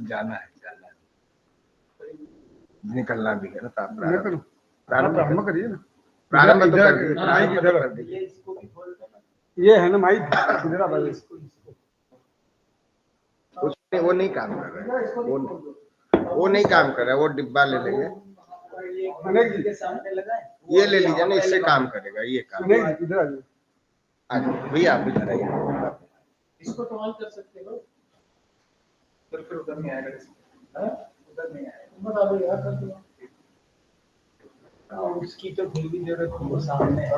जाना है निकलना भी है ना। प्रारंभ करिए ना, प्रारंभ तो कर दिए, ये है ना माइक इधर आ भाई। वो नहीं काम कर रहा है, वो नहीं काम कर रहा है। वो डिब्बा ले लेंगे, ये ले लीजिए ना, इससे काम करेगा ये काम। इधर आ भैया आप इधर आइए। इसको तो ऑन कर सकते हो, फिर उधर नहीं आएगा, उधर नहीं आएगा। बता दो यार, कर दो। उसकी तो फिर भी जरूरत नहीं, वो सामने है।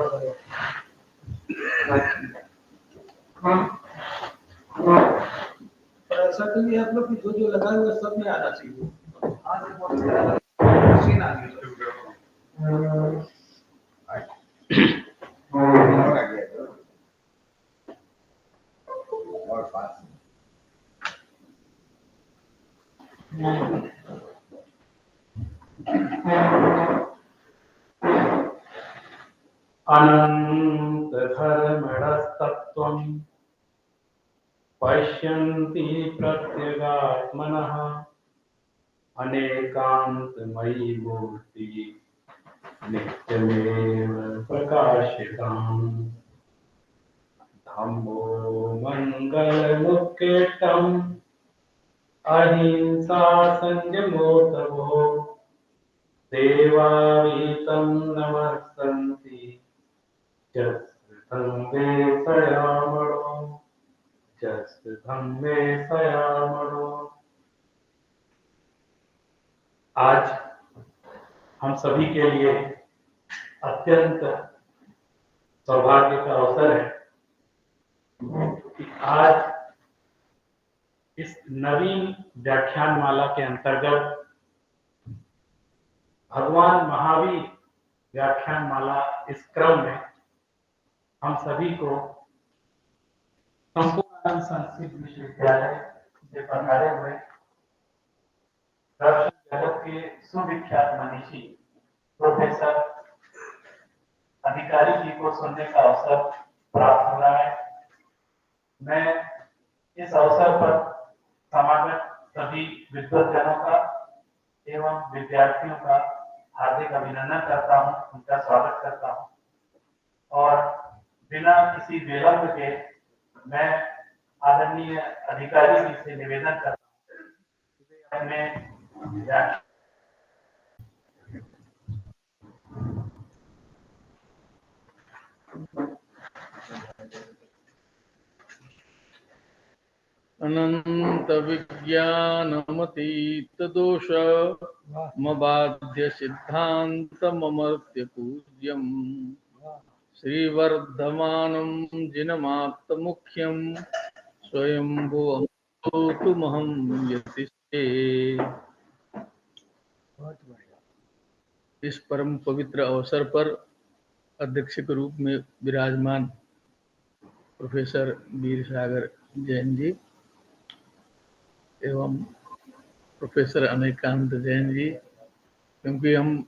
ऐसा तो नहीं आप लोग जो जो लगा हुआ सब में आना चाहिए। आज बहुत मशीन आ गई और पास अनन्तधर्मणस्तत्त्वम् पश्यन्ति प्रत्यगात्मनः अनेकान्तमयी मूर्तिः नित्यमेव प्रकाशिताम् धम्मो मङ्गलमुत्कृष्टम् अहिंसा संयमो तपो देवावीतं नमस्सन्ति जस्धम्मे सयामणो। आज हम सभी के लिए अत्यंत सौभाग्य का अवसर है कि आज इस नवीन व्याख्यानमाला के अंतर्गत भगवान महावीर व्याख्यानमाला इस क्रम में हम सभी को संपूर्ण संस्कृत विश्वविद्यालय से पधारे हुए दर्शन जगत के सुविख्यात मनीषी प्रोफेसर अधिकारी जी को सुनने का अवसर प्राप्त हो रहा है। मैं इस अवसर पर समागत सभी विद्वज्जनों का एवं विद्यार्थियों का हार्दिक अभिनंदन करता हूं, उनका स्वागत करता हूं और बिना किसी विलंब के मैं आदरणीय अधिकारी जी से निवेदन करता हूं अपने अनंत विज्ञानमतीत दोष मबाध्य सिद्धांत ममर्त्य पूज्यम श्रीवर्धमानं जिनमाप्त मुख्यम स्वयंभुवमहं यतिष्ठे। इस परम पवित्र अवसर पर अध्यक्ष के रूप में विराजमान प्रोफेसर वीर सागर जैन जी एवं प्रोफेसर अनेकांत जैन जी, क्योंकि हम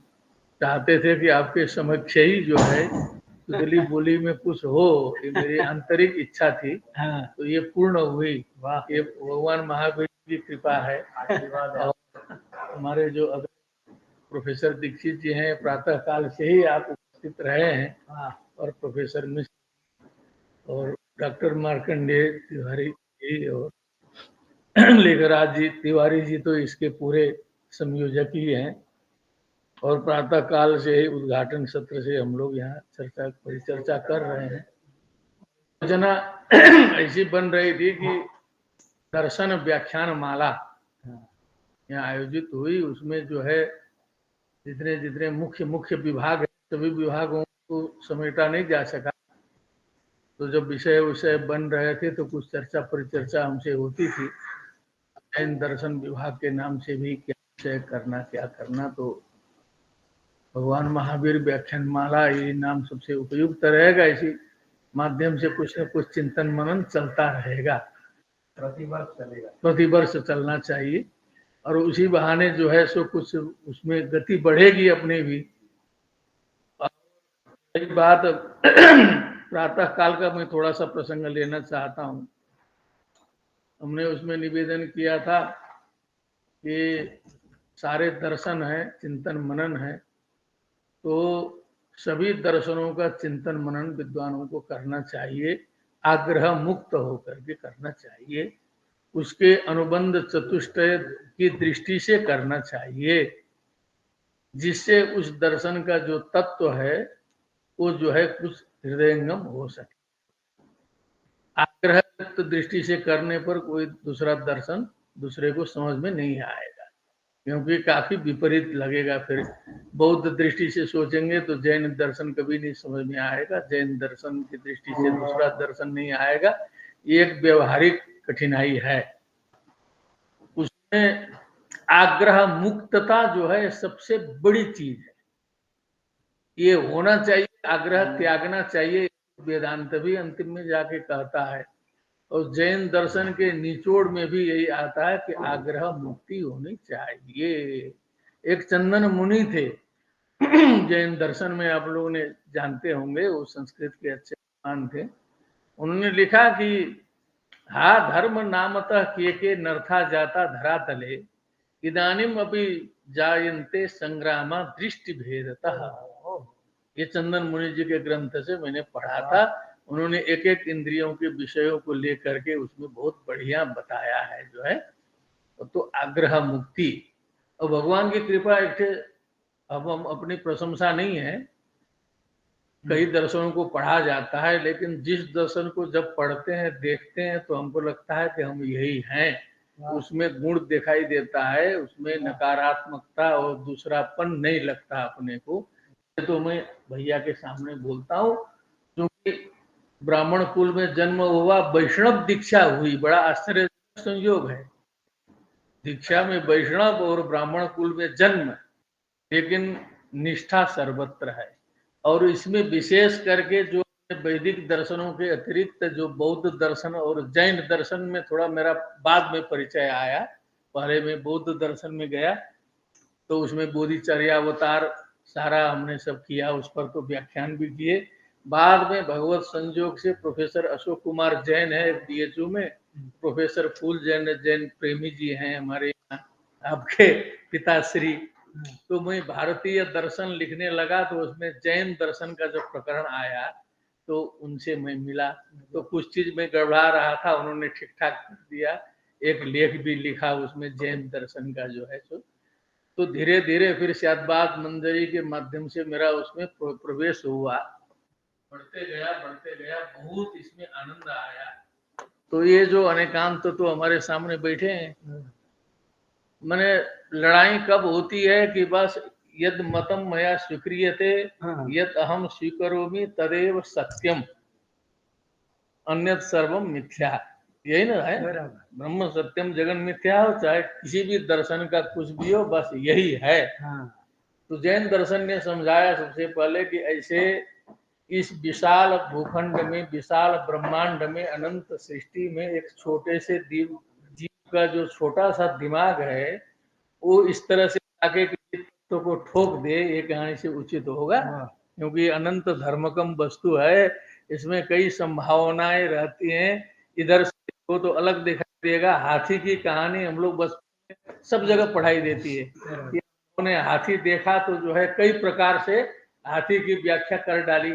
चाहते थे कि आपके समक्ष ही जो है दिल्ली बोली में कुछ हो, ये मेरी आंतरिक इच्छा थी। तो ये पूर्ण हुई। ये भगवान महावीर की कृपा है। और हमारे जो प्रोफेसर दीक्षित जी हैं, प्रातः काल से ही आप उपस्थित रहे हैं और प्रोफेसर मिश्र और डॉक्टर मार्कंडेय तिवारी जी और लेखराज जी तिवारी जी तो इसके पूरे संयोजक ही हैं। और प्रातः काल से ही उद्घाटन सत्र से हम लोग यहाँ परिचर्चा कर रहे हैं। योजना ऐसी बन रही थी कि दर्शन व्याख्यान माला यहाँ आयोजित हुई। उसमें जो है जितने जितने मुख्य विभाग है, सभी विभागों को समेटा नहीं जा सका। तो जब विषय बन रहे थे तो कुछ चर्चा परिचर्चा हमसे होती थी, जैन दर्शन विभाग के नाम से भी क्या विषय करना, क्या करना। तो भगवान महावीर व्याख्यान माला ये नाम सबसे उपयुक्त रहेगा। इसी माध्यम से कुछ न कुछ चिंतन मनन चलता रहेगा, प्रतिवर्ष चलना चाहिए। और उसी बहाने जो है सो कुछ उसमें गति बढ़ेगी अपने भी। एक बात प्रातः काल का मैं थोड़ा सा प्रसंग लेना चाहता हूँ। हमने उसमें निवेदन किया था ये सारे दर्शन है, चिंतन मनन है, तो सभी दर्शनों का चिंतन मनन विद्वानों को करना चाहिए, आग्रह मुक्त होकर के करना चाहिए, उसके अनुबंध चतुष्टय की दृष्टि से करना चाहिए, जिससे उस दर्शन का जो तत्व है वो जो है कुछ हृदयंगम हो सके। आग्रह दृष्टि से करने पर कोई दूसरा दर्शन दूसरे को समझ में नहीं आएगा, क्योंकि काफी विपरीत लगेगा। फिर बौद्ध दृष्टि से सोचेंगे तो जैन दर्शन कभी नहीं समझ में आएगा, जैन दर्शन की दृष्टि से दूसरा दर्शन नहीं आएगा। ये एक व्यवहारिक कठिनाई है। उसमें आग्रह मुक्तता जो है सबसे बड़ी चीज है, ये होना चाहिए। आग्रह त्यागना चाहिए, वेदांत भी अंतिम में जाके कहता है, और जैन दर्शन के निचोड़ में भी यही आता है कि आग्रह मुक्ति होनी चाहिए। एक चंदन मुनि थे जैन दर्शन में, आप लोगों ने जानते होंगे, वो संस्कृत के अच्छे विद्वान थे। उन्होंने लिखा कि हा धर्म नामतः के नर्था जाता धरातले इदानीम अपि जायन्ते संग्रामा दृष्टि भेदतः। ये चंदन मुनि जी के ग्रंथ से मैंने पढ़ा था। उन्होंने एक एक इंद्रियों के विषयों को लेकर के उसमें बहुत बढ़िया बताया है जो है। तो आग्रह मुक्ति और भगवान की कृपा एक, अब हम अपनी प्रशंसा नहीं है, कई दर्शनों को पढ़ा जाता है, लेकिन जिस दर्शन को जब पढ़ते हैं देखते हैं तो हमको लगता है कि हम यही हैं। उसमें गुण दिखाई देता है, उसमें नकारात्मकता और दूसरापन नहीं लगता अपने को। तो मैं भैया के सामने बोलता हूँ, क्योंकि ब्राह्मण कुल में जन्म हुआ, वैष्णव दीक्षा हुई, बड़ा आश्चर्य संयोग है। दीक्षा में वैष्णव और ब्राह्मण कुल में जन्म, लेकिन निष्ठा सर्वत्र है। और इसमें विशेष करके जो वैदिक दर्शनों के अतिरिक्त जो बौद्ध दर्शन और जैन दर्शन में थोड़ा मेरा बाद में परिचय आया। पहले मैं बौद्ध दर्शन में गया तो उसमें बोधिचर्यावतार सारा हमने सब किया, उस पर तो व्याख्यान भी किए। बाद में भगवत संयोग से प्रोफेसर अशोक कुमार जैन है बीएचयू में, प्रोफेसर फूल जैन, जैन प्रेमी जी हैं हमारे यहाँ, आपके पिताश्री। तो मैं भारतीय दर्शन लिखने लगा तो उसमें जैन दर्शन का जब प्रकरण आया तो उनसे मैं मिला, तो कुछ चीज में गड़बड़ा रहा था, उन्होंने ठीक ठाक कर दिया। एक लेख भी लिखा उसमें जैन दर्शन का जो है सो। तो धीरे धीरे फिर शादबाद मंजरी के माध्यम से मेरा उसमें प्रवेश हुआ, बढ़ते गया, बहुत इसमें आनंद आया। तो ये जो अनेकांत तो हमारे सामने बैठे हैं, मैंने लड़ाई कब होती है कि बस यद मतम मया स्वीक्रियते यद अहम स्वीकरोमि तदेव सत्यम अन्यत सर्वम मिथ्या, यही ना है। ब्रह्म सत्यम जगन मिथ्या हो, चाहे किसी भी दर्शन का कुछ भी हो, बस यही है। तो जैन दर्शन ने समझाया सबसे पहले कि ऐसे इस विशाल भूखंड में, विशाल ब्रह्मांड में, अनंत सृष्टि में एक छोटे से जीव का जो छोटा सा दिमाग है वो इस तरह से आगे के तत्व को ठोक दे, ये कहानी से उचित होगा। क्योंकि अनंत धर्मकम वस्तु है, इसमें कई संभावनाएं रहती हैं। इधर से वो तो अलग दिखाई देगा। हाथी की कहानी हम लोग बस सब जगह पढ़ाई देती है। उन्होंने हाथी देखा तो जो है कई प्रकार से हाथी की व्याख्या कर डाली।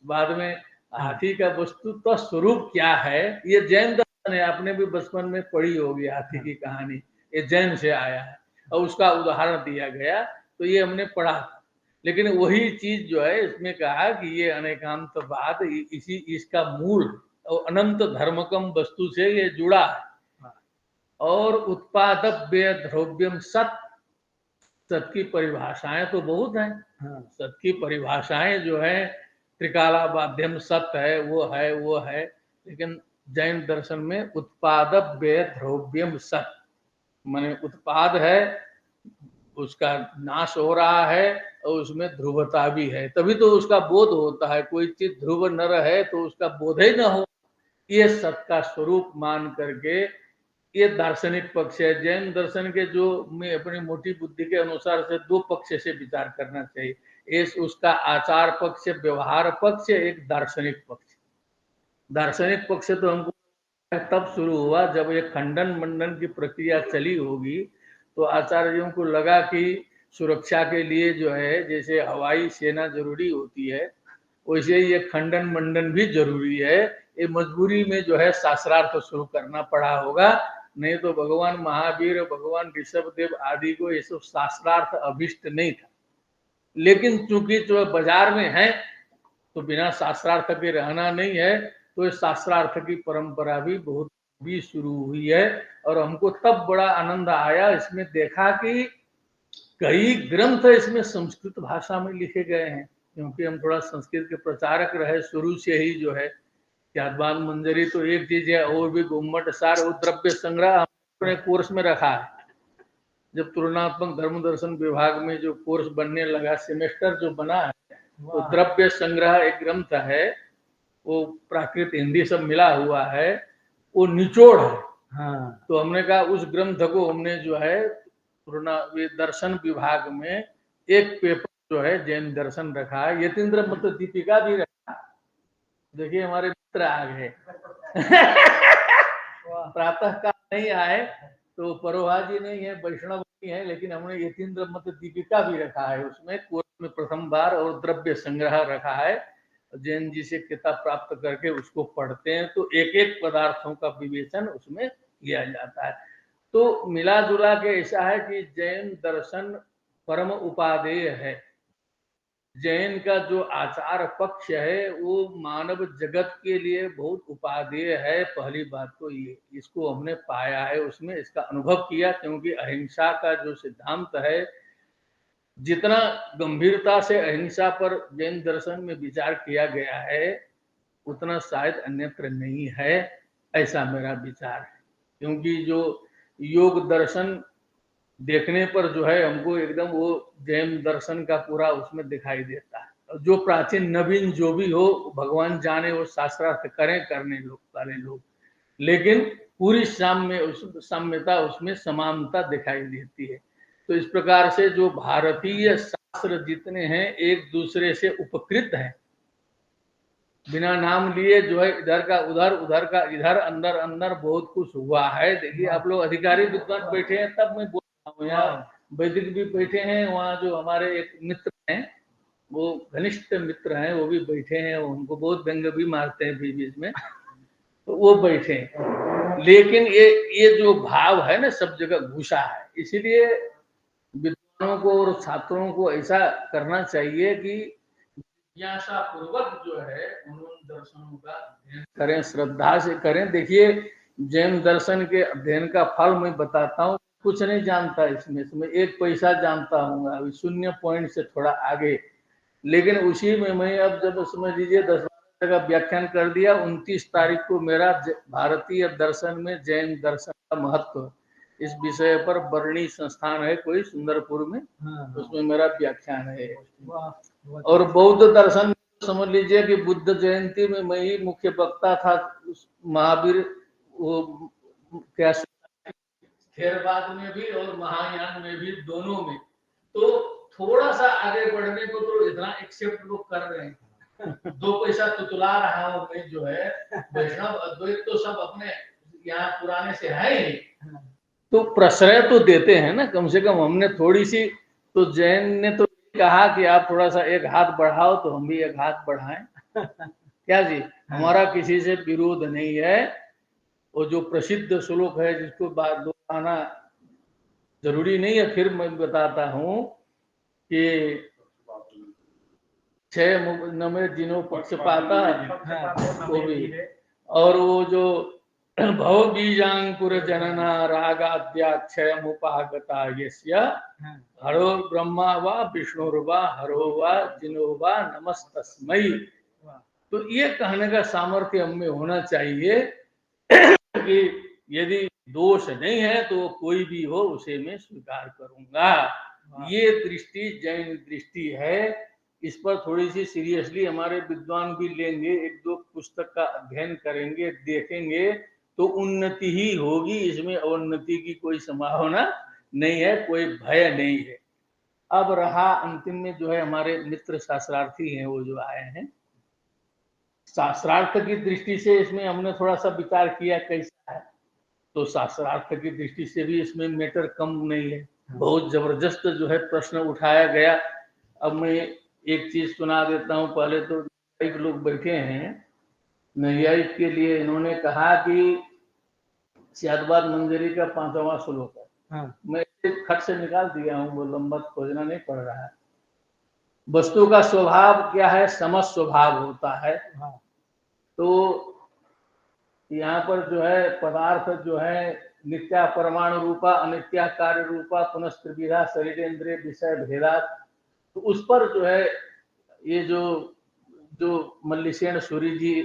बाद में हाथी का वस्तु तो स्वरूप क्या है, ये जैन दर्शन है, आपने भी बचपन में पढ़ी होगी हाथी की कहानी, ये जैन से आया है और उसका उदाहरण दिया गया, तो ये हमने पढ़ा। लेकिन वही चीज जो है इसमें कहा कि ये अनेकांतवाद इसी इसका मूल और अनंत धर्मकम वस्तु से ये जुड़ा है। और उत्पादव्य द्रव्यम सत, सत की परिभाषाएं तो बहुत हैं। सत की परिभाषाएं जो है त्रिकालाबाध्यम सत है, वो है। लेकिन जैन दर्शन में उत्पादव्य द्रव्यम सत, माने उत्पाद है, उसका नाश हो रहा है और उसमें ध्रुवता भी है, तभी तो उसका बोध होता है। कोई चीज ध्रुव न रहे तो उसका बोध ही न हो। ये सत का स्वरूप मान करके ये दार्शनिक पक्ष है। जैन दर्शन के जो मैं अपनी मोटी बुद्धि के अनुसार से दो पक्ष से विचार करना चाहिए, एक उसका आचार पक्ष, व्यवहार पक्ष, एक दार्शनिक पक्ष। दार्शनिक पक्ष तो हमको तब शुरू हुआ जब ये खंडन मंडन की प्रक्रिया चली होगी, तो आचार्यों को लगा कि सुरक्षा के लिए जो है जैसे हवाई सेना जरूरी होती है, वैसे ये खंडन मंडन भी जरूरी है। ये मजबूरी में जो है शास्त्रार्थ शुरू करना पड़ा होगा, नहीं तो भगवान महावीर, भगवान ऋषभदेव आदि को ये सब शास्त्रार्थ अभिष्ट नहीं था। लेकिन चूंकि जो बाजार में है तो बिना शास्त्रार्थ के रहना नहीं है, तो इस शास्त्रार्थ की परंपरा भी बहुत भी शुरू हुई है। और हमको तब बड़ा आनंद आया इसमें देखा कि कई ग्रंथ इसमें संस्कृत भाषा में लिखे गए हैं, क्योंकि हम थोड़ा संस्कृत के प्रचारक रहे शुरू से ही जो है। ज्ञातवान मंजरी तो एक चीज है, और भी गुम्मट सार और द्रव्य संग्रह अपने कोर्स में रखा है। जब तुलनात्मक धर्म दर्शन विभाग में जो कोर्स बनने लगा, सेमेस्टर जो बना है, तो द्रव्य संग्रह एक ग्रंथ है, वो प्राकृत हिंदी सब मिला हुआ है, वो निचोड़ है। हाँ। तो हमने कहा उस ग्रंथ को हमने जो है दर्शन विभाग में एक पेपर जो है जैन दर्शन रखा है, यतीन्द्र मत दीपिका भी रखा। देखिए हमारे मित्र आ गए प्रातः काल नहीं आए तो परोहा जी नहीं है, वैष्णव नहीं है, लेकिन हमने यतीन्द्र मत दीपिका भी रखा है, उसमें कोर्स में प्रथम बार, और द्रव्य संग्रह रखा है। जैन जी से किताब प्राप्त करके उसको पढ़ते हैं तो एक एक पदार्थों का विवेचन उसमें किया जाता है। तो मिला जुला के ऐसा है कि जैन दर्शन परम उपादेय है। जैन का जो आचार पक्ष है वो मानव जगत के लिए बहुत उपादेय है। पहली बात तो ये, इसको हमने पाया है, उसमें इसका अनुभव किया, क्योंकि अहिंसा का जो सिद्धांत है, जितना गंभीरता से अहिंसा पर जैन दर्शन में विचार किया गया है उतना शायद अन्यत्र नहीं है, ऐसा मेरा विचार है। क्योंकि जो योग दर्शन देखने पर जो है हमको एकदम वो जैन दर्शन का पूरा उसमें दिखाई देता है। और जो प्राचीन नवीन जो भी हो, भगवान जाने, वो शास्त्रार्थ करें करने लोग वाले लोग, लेकिन पूरी साम्यता उसमें समानता दिखाई देती है। तो इस प्रकार से जो भारतीय शास्त्र जितने हैं एक दूसरे से उपकृत हैं, बिना नाम लिए जो है इधर का उधर, उधर का इधर, अंदर अंदर बहुत कुछ हुआ है। देखिए आप लोग अधिकारी विद्वान बैठे हैं तब मैं बोल रहा हूँ, यहाँ वैदिक भी बैठे हैं, वहाँ जो हमारे एक मित्र हैं, वो घनिष्ठ मित्र हैं, वो भी बैठे हैं, उनको बहुत व्यंग भी मारते हैं बीच बीच में, तो वो बैठे हैं। लेकिन ये जो भाव है ना सब जगह घुसा है, इसीलिए विद्वानों को और छात्रों को ऐसा करना चाहिए कि जिज्ञासा पूर्वक जो है उन दर्शनों का अध्ययन करें, श्रद्धा से करें। देखिए जैन दर्शन के अध्ययन का फल मैं बताता हूँ, कुछ नहीं जानता इसमें 1 पैसा जानता हूँ, अभी 0 पॉइंट से थोड़ा आगे, लेकिन उसी में मैं अब जब समझ लीजिए 10-12 का व्याख्यान कर दिया। 29 तारीख को मेरा भारतीय दर्शन में जैन दर्शन का महत्व, इस विषय पर बरणी संस्थान है कोई सुंदरपुर में, उसमें मेरा व्याख्यान है। और बौद्ध दर्शन समझ लीजिए कि बुद्ध जयंती में मैं ही मुख्य वक्ता था। महावीर वो क्या थेरवाद में भी और महायान में भी, दोनों में। तो थोड़ा सा आगे बढ़ने को तो इतना एक्सेप्ट लोग कर रहे हैं। 2 पैसा तुतला रहा हूँ मैं जो है, वैष्णव अद्वैत तो सब अपने यहाँ पुराने से है ही, तो प्रश्रय तो देते हैं ना, कम से कम हमने थोड़ी सी। तो जैन ने तो कहा कि आप थोड़ा सा एक हाथ बढ़ाओ, तो हम भी एक हाथ बढ़ाएं क्या जी, हमारा किसी से विरोध नहीं है। वो जो प्रसिद्ध श्लोक है जिसको दोहराना जरूरी नहीं है, फिर मैं बताता हूँ कि 6 मुख में जिनो पक्षपाता, वो भी, और वो जो भव बीजांकुर जनना रागाद्याक्षय मुपागता यस्य हरो ब्रह्मा वा विष्णुर्वा हरो वा जिनो वा नमस्तस्मै। तो ये कहने का सामर्थ्य हम में होना चाहिए कि यदि दोष नहीं है तो कोई भी हो उसे मैं स्वीकार करूंगा। ये दृष्टि जैन दृष्टि है। इस पर थोड़ी सी सीरियसली हमारे विद्वान भी लेंगे, 1-2 पुस्तक का अध्ययन करेंगे, देखेंगे, तो उन्नति ही होगी, इसमें अवन्नति की कोई संभावना नहीं है, कोई भय नहीं है। अब रहा अंतिम में जो है हमारे मित्र शास्त्रार्थी हैं, वो जो आए हैं, शास्त्रार्थ की दृष्टि से इसमें हमने थोड़ा सा विचार किया कैसा है। तो शास्त्रार्थ की दृष्टि से भी इसमें मैटर कम नहीं है। बहुत जबरदस्त जो है प्रश्न उठाया गया। अब मैं एक चीज सुना देता हूँ। पहले तो न्यायिक लोग बैठे हैं, न्यायिक के लिए इन्होंने कहा कि सियादबाद मंजरी का 5वां श्लोक है। हाँ मैं एक खट से निकाल दिया हूँ, वो लंबा खोजना नहीं पड़ रहा है। वस्तु का स्वभाव क्या है? समस्त स्वभाव होता है। हाँ तो यहाँ पर जो है पदार्थ जो है नित्या परमाणु रूपा, अनित्या कार्य रूपा, पुनः त्रिविधा शरीर इंद्रिय विषय भेदा। तो उस पर जो है ये जो मल्लिसेन सूरी जी,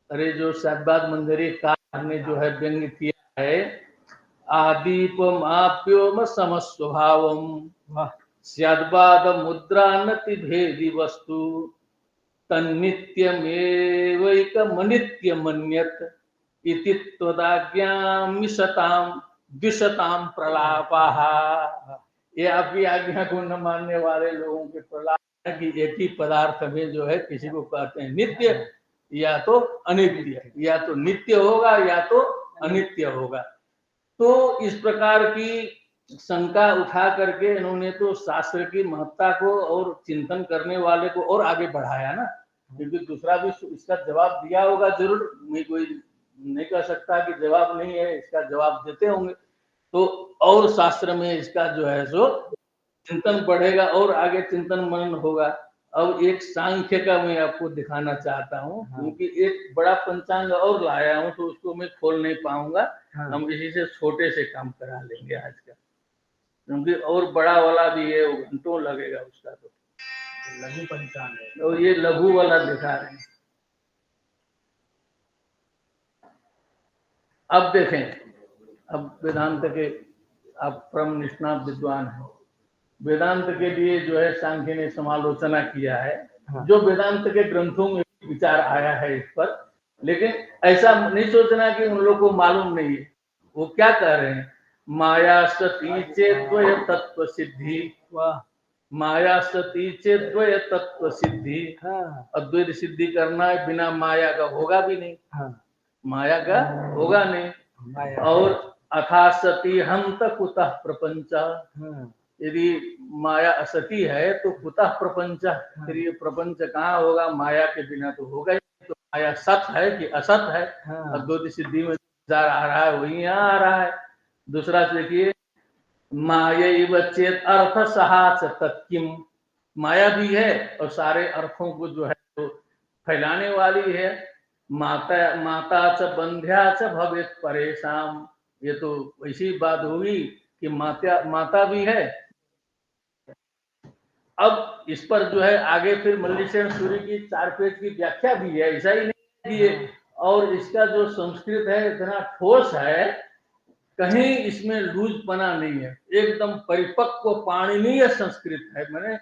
अरे जो सियादबाद मंजरी का ने जो है व्यंग किया है, आदीपम आप्योम समस्वभावम वाह स्याद्बाद मुद्रा नति भेदी वस्तु तन्नित्यमेवैकमनित्य मन्यत इति त्वदाज्ञामिषतां द्विषतां प्रलापाः। ये आपकी आज्ञा को न मानने वाले लोगों के प्रलाप है कि एक ही पदार्थ में जो है किसी को कहते हैं नित्य या तो अनित्य, या तो नित्य होगा या तो अनित्य होगा। तो इस प्रकार की शंका उठा करके इन्होंने तो शास्त्र की महत्ता को और चिंतन करने वाले को और आगे बढ़ाया ना, क्योंकि दूसरा भी इसका जवाब दिया होगा जरूर। मैं कोई नहीं कह सकता कि जवाब नहीं है, इसका जवाब देते होंगे। तो और शास्त्र में इसका जो है सो चिंतन बढ़ेगा और आगे चिंतन मनन होगा। अब एक सांख्य का मैं आपको दिखाना चाहता हूँ, क्योंकि एक बड़ा पंचांग और लाया हूँ तो उसको मैं खोल नहीं पाऊंगा। हम इसी से छोटे से काम करा लेंगे आज का, क्योंकि और बड़ा वाला भी है, वो घंटों लगेगा उसका। तो लघु पंचांग है। तो ये लघु वाला दिखा रहे हैं। अब देखें, अब वेदांत के आप परम निष्णात विद्वान हैं, वेदांत के लिए जो है सांख्य ने समालोचना किया है। जो वेदांत के ग्रंथों में विचार आया है इस पर, लेकिन ऐसा नहीं सोचना कि उन लोग को मालूम नहीं है। वो क्या कह रहे हैं? माया सती चेद्वय तत्व सिद्धि, माया सती चेद्वय तत्व सिद्धि। अद्वैत सिद्धि करना है बिना माया का होगा भी नहीं, माया का होगा नहीं। और अथा सती हंत कुतः प्रपंच, यदि माया असती है तो कुतः प्रपंच, फिर ये प्रपंच कहाँ होगा? माया के बिना तो होगा ही। तो माया सत है कि असत है? अद्वैत सिद्धि में विचार आ रहा है, वही यहाँ आ रहा है। दूसरा देखिए, मायैव चेत अर्थ सहा च तत्किम, माया भी है और सारे अर्थों को जो है तो फैलाने वाली है। माता माता च बंध्या च भवेत परेशान, ये तो वैसी बात होगी कि माता भी है। अब इस पर जो है आगे फिर मल्लिसेन सूरी की 4 पेज की व्याख्या भी है, ऐसा ही नहीं है। और इसका जो संस्कृत है इतना ठोस है, कहीं इसमें लूजपना नहीं है, एकदम परिपक्व पाणिनीय संस्कृत है। मैंने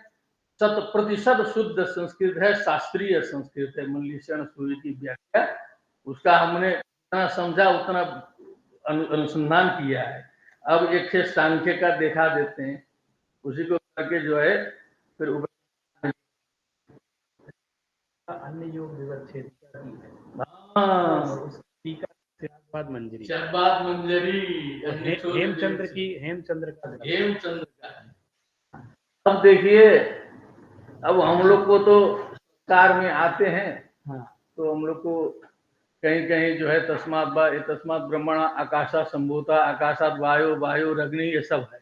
100% शुद्ध संस्कृत है, शास्त्रीय संस्कृत है। मल्लिसेन सूरी की व्याख्या, उसका हमने जितना समझा उतना अनुसंधान किया है। अब एक से सांख्य का देखा देते हैं, उसी को करके जो है फिर अन्य योग विवक्षेद सियादबाद मंजरी, सियादबाद मंजरी हेमचंद्र की, हेमचंद्र का। अब देखिए, अब हम लोग को तो कार में आते हैं, तो हम लोग को कहीं कहीं जो है तस्मात् ब्रह्मण आकाशा संभूता, आकाशात वायु, वायु अग्नि, ये सब है।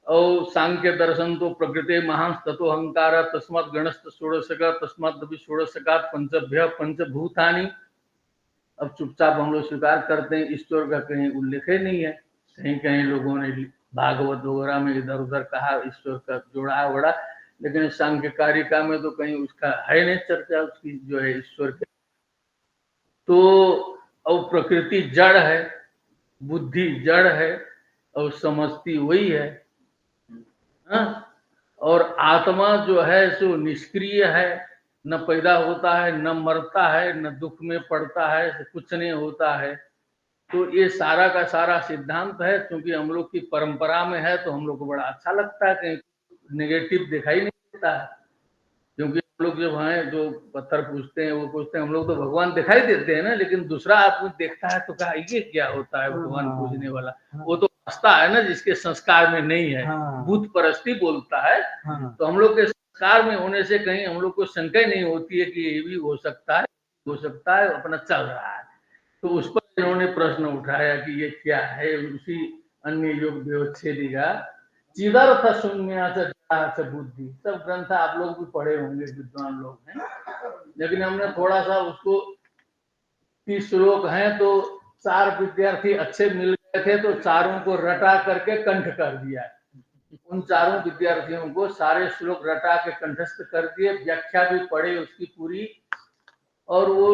और सांख्य दर्शन तो प्रकृति महांस ततो अहंकार, तस्मात् गणस्थ षोडशका, तस्मात् दपि षोडशकात् पंचभ्य पंचभूतानि। अब चुपचाप हम लोग स्वीकार करते हैं, ईश्वर का कहीं उल्लेख ही नहीं है। कहीं कहीं लोगों ने भागवत वगैरह में इधर उधर कहा ईश्वर का जोड़ा बड़ा, लेकिन सांख्य कारिका में तो कहीं उसका है नहीं चर्चा, उसकी जो है ईश्वर के। तो अब प्रकृति जड़ है, बुद्धि जड़ है और समझती वही है, और आत्मा जो है सो निष्क्रिय है, न पैदा होता है, न मरता है, न दुख में पड़ता है, कुछ नहीं होता है। तो ये सारा का सारा सिद्धांत है। क्योंकि हम लोग की परंपरा में है तो हम लोग को बड़ा अच्छा लगता है, कहीं नेगेटिव दिखाई नहीं देता है, क्योंकि हम लोग जब हैं जो पत्थर पूछते हैं वो पूछते हैं हम लोग तो भगवान दिखाई देते हैं ना, लेकिन दूसरा आदमी देखता है तो कहा ये क्या होता है भगवान पूजने वाला, वो तो हंसता है ना जिसके संस्कार में नहीं है, भूत परस्ती बोलता है। तो हम लोग के संस्कार में होने से कहीं हम लोग को शंका ही नहीं होती है कि ये भी हो सकता है, अपना चल रहा है। तो उस पर इन्होंने प्रश्न उठाया कि ये क्या है, उसी अन्य योग व्यवच्छेदी का चिदर्थ शून्याच बुद्धि, सब ग्रंथ आप लोग भी पढ़े होंगे, विद्वान लोग हैं, लेकिन हमने थोड़ा सा उसको 30 श्लोक हैं तो 4 विद्यार्थी अच्छे मिल गए थे तो चारों को रटा करके कंठ कर दिया। उन चारों विद्यार्थियों को सारे श्लोक रटा के कंठस्थ कर दिए, व्याख्या भी पढ़े उसकी पूरी। और वो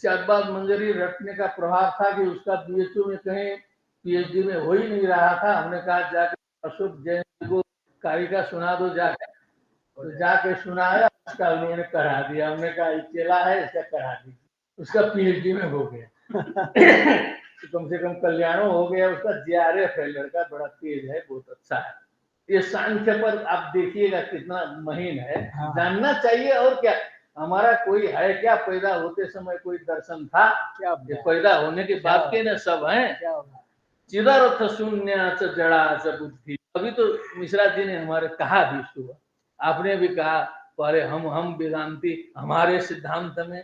श्यादबाद मंजरी रटने का प्रभाव था कि उसका बीएचयू में कहीं पीएचडी में हो ही नहीं रहा था। हमने कहा जाके अशोक जैन को कारिका सुना दो जाके, तो जाके सुनाया, उसका उन्होंने करा दिया। हमने कहा चेला है इसका करा दी, उसका पीएचडी में हो गया। तो कम से कम कल्याणों हो गया उसका, जीआरएफ है लड़का, बड़ा तेज है, बहुत अच्छा है। ये सांख्य पर आप देखिएगा कितना महीन है, जानना चाहिए। और क्या हमारा कोई है क्या, पैदा होते समय कोई दर्शन था क्या, पैदा होने के बाद के न सब हैं। चिदर्थ शून्याच जड़ाच बुद्धि, अभी तो मिश्रा जी ने हमारे कहा भी सुबह, आपने भी कहा पहले हम वेदांती, हमारे सिद्धांत में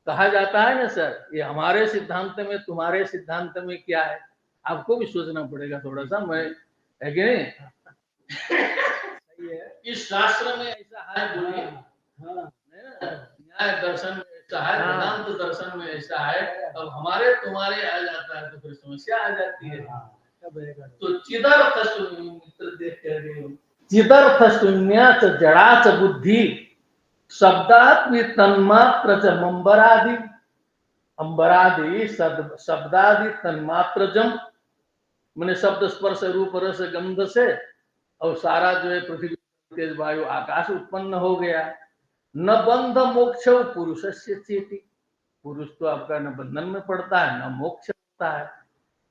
कहा जाता है ना सर, ये हमारे सिद्धांत में तुम्हारे सिद्धांत में क्या है, आपको भी सोचना पड़ेगा थोड़ा सा, मैं है कि नहीं? इस शास्त्र में ऐसा है, बोलिए न्याय दर्शन में ऐसा है, वेदांत दर्शन में ऐसा है, अब हमारे तुम्हारे आ जाता है तो फिर समस्या आ जाती है। तो चिदर्थ शून्य, देख कर चिदर्थ शून्याच जड़ाच बुद्धि शब्दात्म तन्मात्र च मंबरादि, अंबरादि शब्दादि तन्मात्रजम, मैंने शब्द स्पर्श रूप रस गंध से और सारा जो है पृथ्वी तेज वायु आकाश उत्पन्न हो गया। न बंध मोक्ष पुरुष से चेती, पुरुष तो आपका न बंधन में पड़ता है न मोक्ष होता है,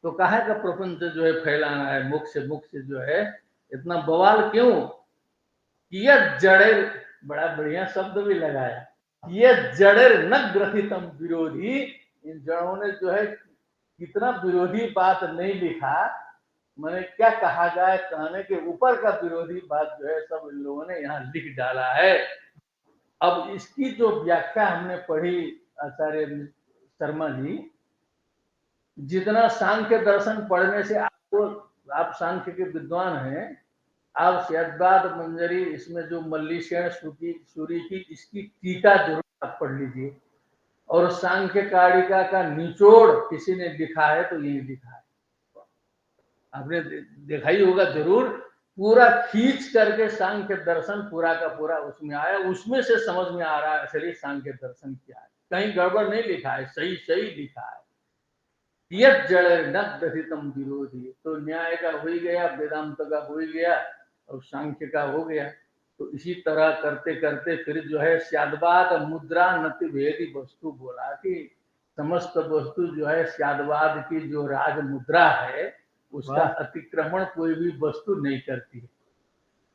तो काहे का प्रपंच जो है फैलाना है, मोक्ष जो है इतना बवाल क्यों? यह जड़े, बड़ा बढ़िया शब्द भी लगाया, ये जड़े न ग्रथितम विरोधी, इन जड़ों ने जो है कितना विरोधी बात नहीं लिखा, मैंने क्या कहा जाए, कहने के ऊपर का विरोधी बात जो है सब इन लोगों ने यहाँ लिख डाला है। अब इसकी जो व्याख्या हमने पढ़ी आचार्य शर्मा जी, जितना सांख्य दर्शन पढ़ने से आपको, आप सांख्य के विद्वान हैं, आप श्यादबाद मंजरी इसमें जो मल्लीशयन सूरी की इसकी टीका जरूर आप पढ़ लीजिए, और सांख्य कारिका का निचोड़ किसी ने लिखा है तो यही लिखा है, आपने देखा ही होगा जरूर, पूरा खींच करके सांख्य दर्शन पूरा का पूरा उसमें आया, उसमें से समझ में आ रहा है असली सांख्य दर्शन क्या है, कहीं गड़बड़ नहीं लिखा है, सही लिखा है। यह जड़ न ग्रथितम विरोधी, तो न्याय का हो ही गया, वेदांत का हो ही गया और सांख्य का हो गया। तो इसी तरह करते करते फिर जो है श्यादवाद मुद्रा नति भेदी वस्तु बोला कि समस्त वस्तु जो है श्यादवाद की जो राज मुद्रा है उसका अतिक्रमण कोई भी वस्तु नहीं करती है।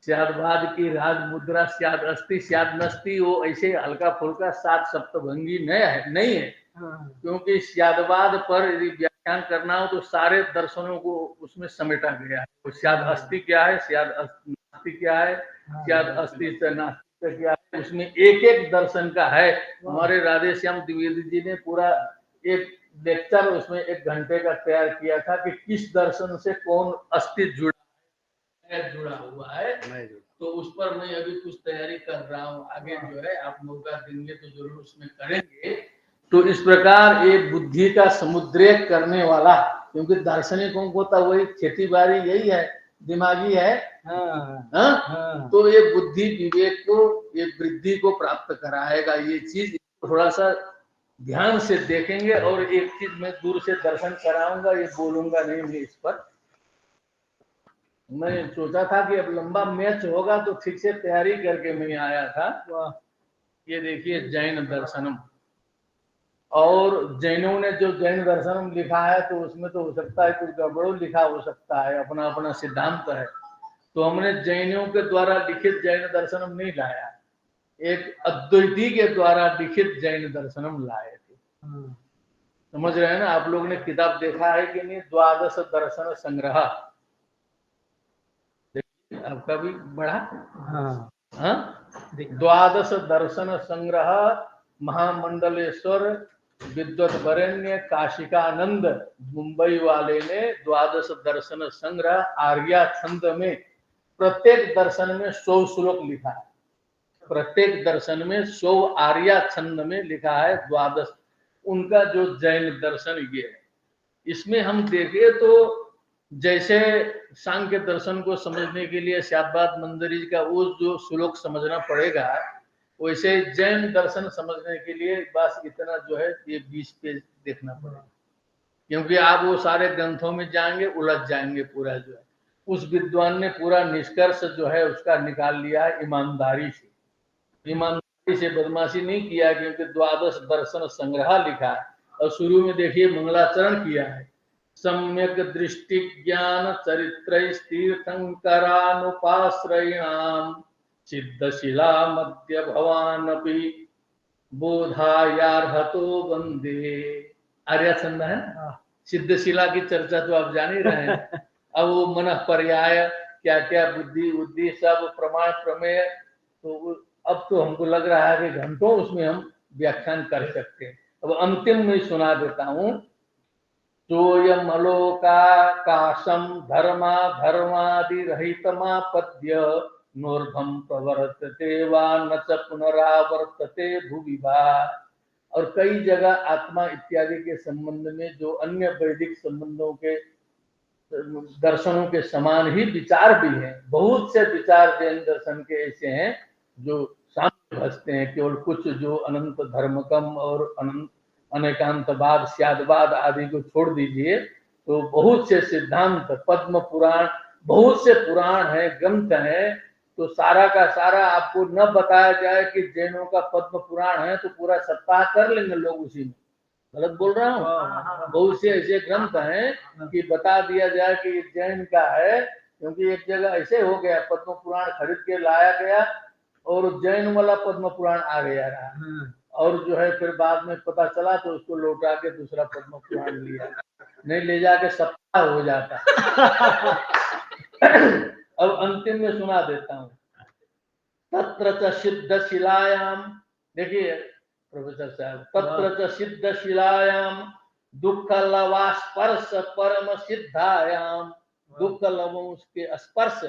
श्यादवाद की राज मुद्रा श्याद अस्ति श्याद नस्ति, वो ऐसे हल्का फुल्का 7 सप्तभंगी नहीं है, क्योंकि श्यादवाद पर यदि व्याख्यान करना हो तो सारे दर्शनों को उसमें समेटा गया है। तो श्याद अस्ति क्या है, श्याद नास्ति क्या है, श्याद अस्ति से नास्ति क्या है, उसमें एक एक दर्शन का है। हमारे राधे श्याम द्विवेदी जी ने पूरा एक लेक्चर उसमें 1 घंटे का तैयार किया था कि किस दर्शन से कौन अस्तित्व जुड़ा हुआ है, तो उस पर मैं अभी कुछ तैयारी कर रहा हूँ, आगे जो है आप मौका देंगे तो जरूर उसमें करेंगे। तो इस प्रकार ये बुद्धि का समुद्रेक करने वाला, क्योंकि दार्शनिकों को तो वही खेती बाड़ी यही है, दिमागी है, तो ये बुद्धि विवेक को, ये वृद्धि को प्राप्त कराएगा। ये चीज थोड़ा सा ध्यान से देखेंगे, और एक चीज मैं दूर से दर्शन कराऊंगा, ये बोलूंगा नहीं मैं इस पर। मैं सोचा था कि अब लंबा मैच होगा तो ठीक से तैयारी करके मैं आया था। ये देखिए जैन दर्शनम, और जैनों ने जो जैन दर्शनम लिखा है तो उसमें तो हो सकता है कुछ गड़बड़ लिखा हो सकता है, अपना अपना सिद्धांत है। तो हमने जैनों के द्वारा लिखित जैन दर्शनम नहीं लाया, एक अद्वैती के द्वारा लिखित जैन दर्शनम लाए थे। समझ रहे हैं ना? आप लोग ने किताब देखा है कि नहीं? द्वादश दर्शन संग्रह, देखिए आपका भी बढ़ा। हाँ, द्वादश दर्शन संग्रह महामंडलेश्वर विद्वत वरेण्य काशिकानंद मुंबई वाले ने द्वादश दर्शन संग्रह आर्या छंद में प्रत्येक दर्शन में 100 श्लोक लिखा है। प्रत्येक दर्शन में 100 आर्या छंद में लिखा है द्वादश। उनका जो जैन दर्शन ये है, इसमें हम देखें तो जैसे सांख्य दर्शन को समझने के लिए श्यामबाद मंदिर का वो जो श्लोक समझना पड़ेगा, वैसे जैन दर्शन समझने के लिए बस इतना जो है ये 20 पेज देखना पड़ेगा, क्योंकि आप वो सारे ग्रंथों में जाएंगे उलझ जाएंगे पूरा जो है। उस विद्वान ने पूरा निष्कर्ष जो है उसका निकाल लिया है ईमानदारी से। ईमानदारी से बदमाशी नहीं किया, क्योंकि द्वादश दर्शन संग्रह लिखा है और शुरू में देखिए मंगलाचरण किया है। सम्यक दृष्टि ज्ञान चरित्र तीर्थंकरानुपाश्रयिणाम सिद्धशिला मध्य भवानपि बोधायार्हतो वंदे। आर्या छंद है। सिद्धशिला की चर्चा तो आप जान ही रहे हैं। अब वो मन पर्याय क्या क्या बुद्धि बुद्धि सब प्रमाण प्रमेय, तो अब तो हमको लग रहा है कि घंटों उसमें हम व्याख्यान कर सकते हैं। अब अंतिम में सुना देता हूँ। सोयमलोकाकाशं धर्मा धर्मादि रहितमापद्य नोर्ध्वं प्रवर्तते वा न च पुनरावर्तते भुवि वा। और कई जगह आत्मा इत्यादि के संबंध में जो अन्य वैदिक संबंधों के दर्शनों के समान ही विचार भी हैं। बहुत से विचार जैन दर्शन के ऐसे हैं जो सामने भजते हैं। केवल कुछ जो अनंत धर्मकम और अनंत अनेकांतवाद स्यादवाद आदि को छोड़ दीजिए, तो बहुत से सिद्धांत पद्म पुराण, बहुत से पुराण है, ग्रंथ है, तो सारा का सारा आपको न बताया जाए कि जैनों का पद्म पुराण है तो पूरा सप्ताह कर लेंगे लोग उसी में। गलत बोल रहा हूँ? बहुत से ऐसे ग्रंथ हैं कि बता दिया जाए कि जैन का है, क्योंकि एक जगह ऐसे हो गया पद्म पुराण खरीद के लाया गया और जैन वाला पद्म पुराण आ गया रहा, और जो है फिर बाद में पता चला तो उसको लौटा के दूसरा पद्म पुराण लिया, नहीं ले जाके सप्ताह हो जाता। अब अंतिम में सुना देता हूँ। तत्र च सिद्ध शिलायाम, देखिए प्रोफेसर साहब, तत्र च सिद्ध शिलायाम दुख लवास्पर्श परम सिद्धायाम। दुख लवों के स्पर्श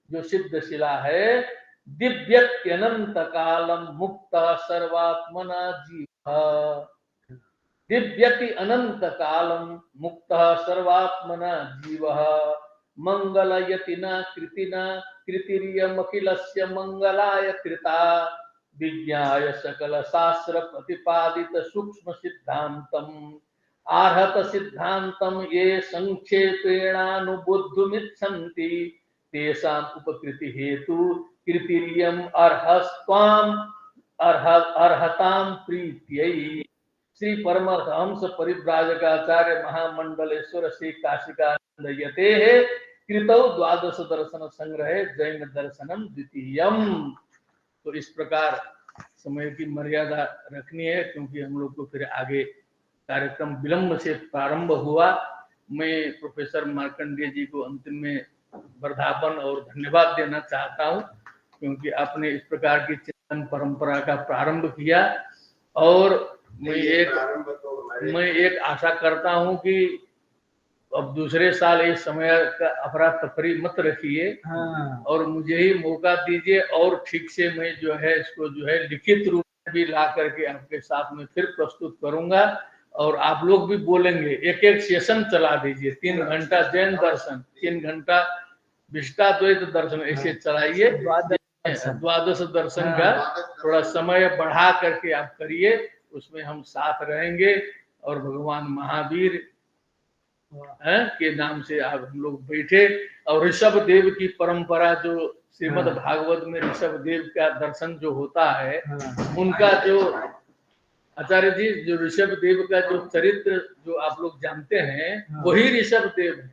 जो सिद्ध शिला है, दिव्यत्यनंत कालम मुक्त सर्वात्मना जीव। दिव्यति अनंत कालम मुक्त सर्वात्मना जीव। मंगलयतिना कृतिना कृतिरियमखिलस्य मंगलाय कृता। विज्ञाय सकल शास्त्र प्रतिपादित सूक्ष्म सिद्धांतम। आर्हत सिद्धांतम ये संक्षेपेणानुबुद्धुमिच्छन्ति। तेषां उपकृति हेतु कृतिरियम अर्हस्त्वाम अर्हताम प्रीत्यै। श्री परमहंस परिव्राजकाचार्य महामंडलेश्वर श्री काशिकानंद यते कृतौ द्वादश दर्शन संग्रह जैन दर्शनम द्वितीयम। तो इस प्रकार समय की मर्यादा रखनी है, क्योंकि हम लोग को फिर आगे कार्यक्रम विलंब से प्रारंभ हुआ। मैं प्रोफेसर मार्कंडेय जी को अंतिम में वर्धापन और धन्यवाद देना चाहता हूं, क्योंकि आपने इस प्रकार की चिंतन परंपरा का प्रारंभ किया। और मैं एक आशा करता हूं कि अब दूसरे साल इस समय का अफरा तफरी मत रखिए, और मुझे ही मौका दीजिए और ठीक से मैं जो है इसको जो है लिखित रूप में भी ला करके आपके साथ में फिर प्रस्तुत करूंगा। और आप लोग भी बोलेंगे, एक एक सेशन चला दीजिए। 3 घंटा जैन दर्शन, 3 घंटा विशिष्टाद्वैत दर्शन, ऐसे चलाइए। द्वादश दर्शन का थोड़ा समय बढ़ा करके आप करिए, उसमें हम साथ रहेंगे। और भगवान महावीर के नाम से आप हम लोग बैठे। और ऋषभ देव की परंपरा, जो श्रीमद् भागवत में ऋषभ देव का दर्शन जो होता है, उनका जो आचार्य जी जो ऋषभ देव का जो चरित्र जो आप लोग जानते हैं, वही ऋषभ देव है।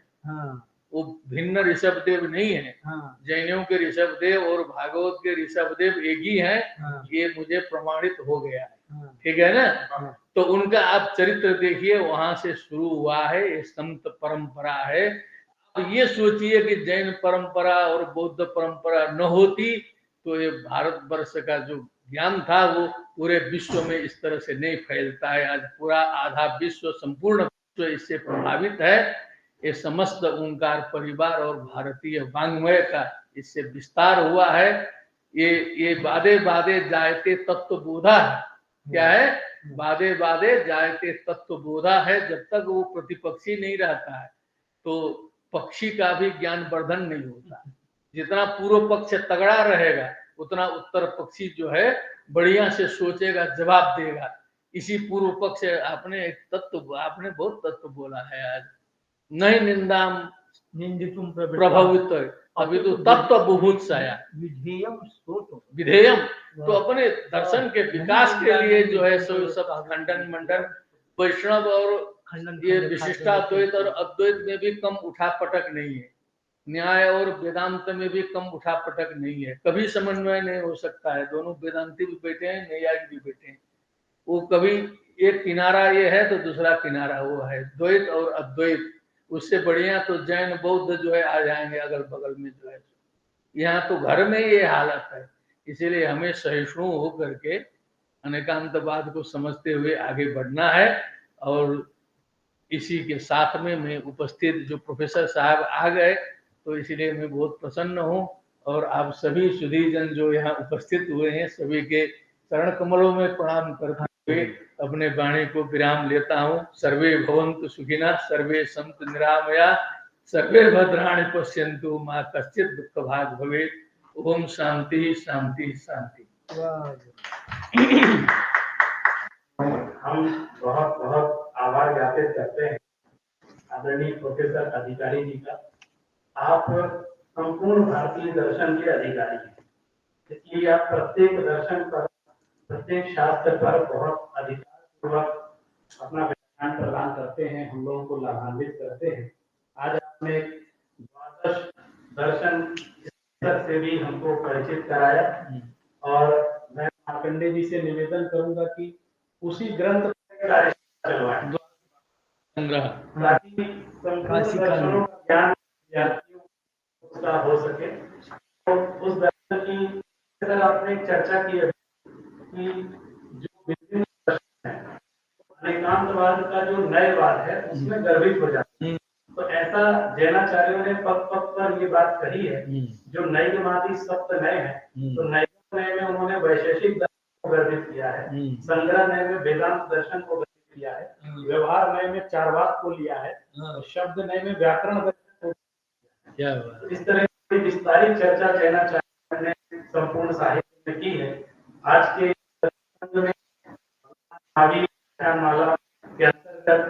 वो भिन्न ऋषभदेव नहीं है। हाँ जैनियों के ऋषभदेव और भागवत के ऋषभदेव एक ही हैं। हाँ ये मुझे प्रमाणित हो गया है। हाँ ठीक है ना। हाँ। तो उनका आप चरित्र देखिए, वहां से शुरू हुआ है, ये संत परंपरा है। अब ये सोचिए कि जैन परंपरा और बौद्ध परंपरा न होती तो ये भारतवर्ष का जो ज्ञान था वो पूरे विश्व में इस तरह से नहीं फैलता है। आज पूरा आधा विश्व, संपूर्ण विश्व इससे प्रभावित है। ये समस्त ओंकार परिवार और भारतीय वाङ्मय का इससे विस्तार हुआ है। ये बादे बादे जायते तत्व बोधा है। क्या है? बादे बादे जायते तत्व बोधा है। जब तक वो प्रतिपक्षी नहीं रहता है तो पक्षी का भी ज्ञान वर्धन नहीं होता। जितना पूर्व पक्ष तगड़ा रहेगा उतना उत्तर पक्षी जो है बढ़िया से सोचेगा, जवाब देगा। इसी पूर्व पक्ष आपने एक तत्व, आपने बहुत तत्व बोला है आज। नहीं निंदाम निंदितुम प्रभवित, अभी तो तत्व बुभुत्साया विधेयम स्तोत्रम। विधेयम। तो अपने दर्शन के विकास के लिए जो है सो सब खंडन मंडन, वैष्णव और खंडन ये विशिष्टाद्वैत और अद्वैत में भी कम उठा पटक नहीं है। न्याय और वेदांत में भी कम उठा पटक नहीं है। कभी समन्वय नहीं हो सकता है। दोनों वेदांती भी बैठे हैं, न्यायिक भी बैठे हैं। वो कभी एक किनारा ये है तो दूसरा किनारा वो है, द्वैत और अद्वैत। उससे बढ़िया तो जैन बौद्ध जो है आ जाएंगे अगल बगल में जो है। यहाँ तो घर में ये हालत है। इसीलिए हमें सहिष्णु होकर के अनेकांतवाद को समझते हुए आगे बढ़ना है। और इसी के साथ में मैं उपस्थित जो प्रोफेसर साहब आ गए तो इसीलिए मैं बहुत प्रसन्न हूँ। और आप सभी सुधीजन जो यहाँ उपस्थित हुए हैं सभी के चरण कमलों में प्रणाम करते हुए अपने वाणी को विराम लेता हूँ। सर्वे भवन्तु सुखिनः, सर्वे सन्तु निरामया, सर्वे भद्राणि पश्यन्तु, मा कश्चित् दुःख भाग् भवेत्। ओम शांति शांति शांति। हम बहुत बहुत आभार ज्ञापित करते हैं आदरणीय प्रोफेसर अधिकारी जी का। आप संपूर्ण भारतीय दर्शन के अधिकारी हैं, इसलिए आप प्रत्येक दर्शन पर, प्रत्येक शास्त्र पर बहुत अधिकारपूर्वक अपना व्याख्यान प्रदान करते हैं, हम लोगों को लाभान्वित करते हैं। आज आपने द्वादश दर्शन से भी हमको परिचित कराया। और मैं मार्कंडे जी से निवेदन करूंगा कि उसी ग्रंथ पर चलवाएं संग्रह ताकि संपूर्ण दर्शनों का ज्ञान विद्यार्थियों को हो सके। तो उस दर्शन की तरह आपने चर्चा की है कि जो विभिन्न दर्शन है अनेकांतवाद का जो नयवाद है उसमें गर्भित हो जाता है। तो ऐसा जैनाचार्यों ने पग पग पर ये बात कही है। जो नैगमादि सप्त नय है तो नैगम नय में उन्होंने वैशेषिक दर्शन को गर्भित किया है, संग्रह नय में वेदांत दर्शन को गर्भित किया है, व्यवहार नय में चारवाक को लिया है, और शब्द नय में व्याकरण दर्शन को। इस तरह की विस्तारित चर्चा जैनाचार्यों ने संपूर्ण साहित्य में की है। आज के में माला के अंतर्गत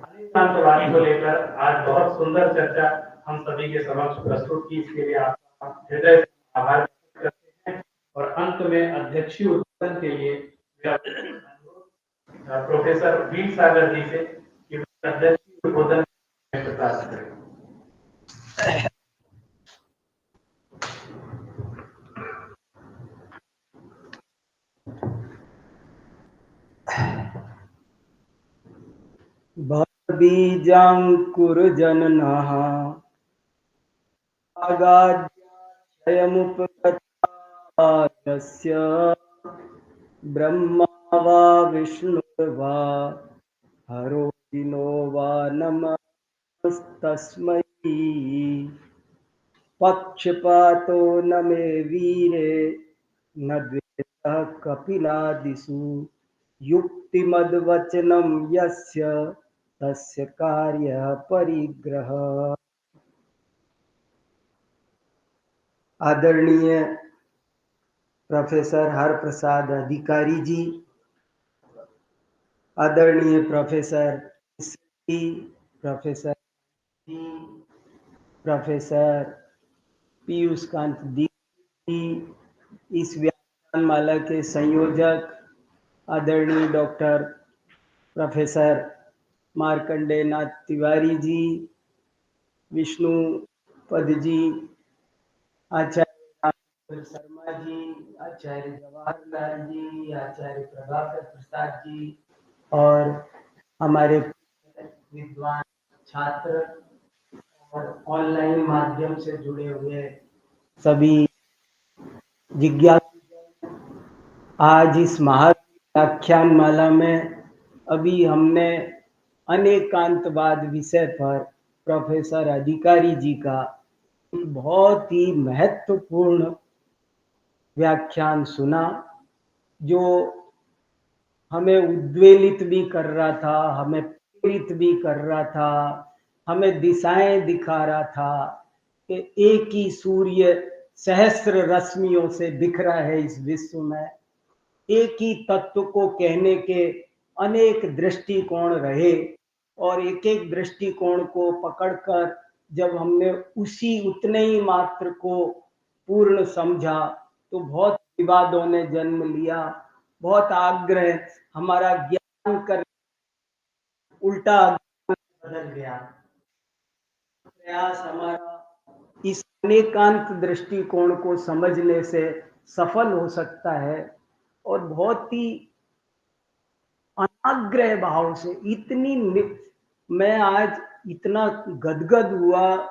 अनेकांतवाद को लेकर आज बहुत सुंदर चर्चा हम सभी के समक्ष प्रस्तुत की। इसके लिए आपका हृदय से आभार व्यक्त करते हैं। और अंत में अध्यक्षीय उद्बोधन के लिए प्रोफेसर वीर सागर जी से कि अध्यक्षीय उद्बोधन प्रकाश करें। बीजाङ्कुरजननः अगाध्याक्षयमुपगता यस्य ब्रह्मा वा विष्णुर्वा हरो दिनो वा नमस्तस्मै। पक्षपातो न मे वीरे न द्वेषः कपिलादिषु युक्तिमद्वचनं यस्य तस्य कार्यः परिग्रहः। आदरणीय प्रोफेसर हरप्रसाद अधिकारी जी, आदरणीय professor professor professor Piyush Kant दी, इस व्याख्यान माला के संयोजक आदरणीय डॉक्टर प्रोफेसर मार्कंडेय नाथ तिवारी जी, विष्णुपद जी, आचार्य रामचंद्र शर्मा जी, आचार्य जवाहरलाल जी, आचार्य प्रभाकर प्रसाद जी और हमारे विद्वान छात्र और ऑनलाइन माध्यम से जुड़े हुए सभी जिज्ञासु, आज इस व्याख्यान माला में अभी हमने अनेकांतवाद विषय पर प्रोफेसर अधिकारी जी का एक बहुत ही महत्वपूर्ण व्याख्यान सुना, जो हमें उद्वेलित भी कर रहा था, हमें प्रेरित भी कर रहा था, हमें दिशाएं दिखा रहा था कि एक ही सूर्य सहस्र रश्मियों से बिखरा है इस विश्व में। एक ही तत्व को कहने के अनेक दृष्टिकोण रहे और एक एक दृष्टिकोण को पकड़कर जब हमने उतने ही मात्र को पूर्ण समझा तो बहुत विवादों ने जन्म लिया, बहुत आग्रह, हमारा ज्ञान कर उल्टा बदल गया। प्रयास हमारा इस अनेकांत दृष्टिकोण को समझने से सफल हो सकता है और बहुत ही अनाग्रह भाव से मैं आज इतना गदगद हुआ।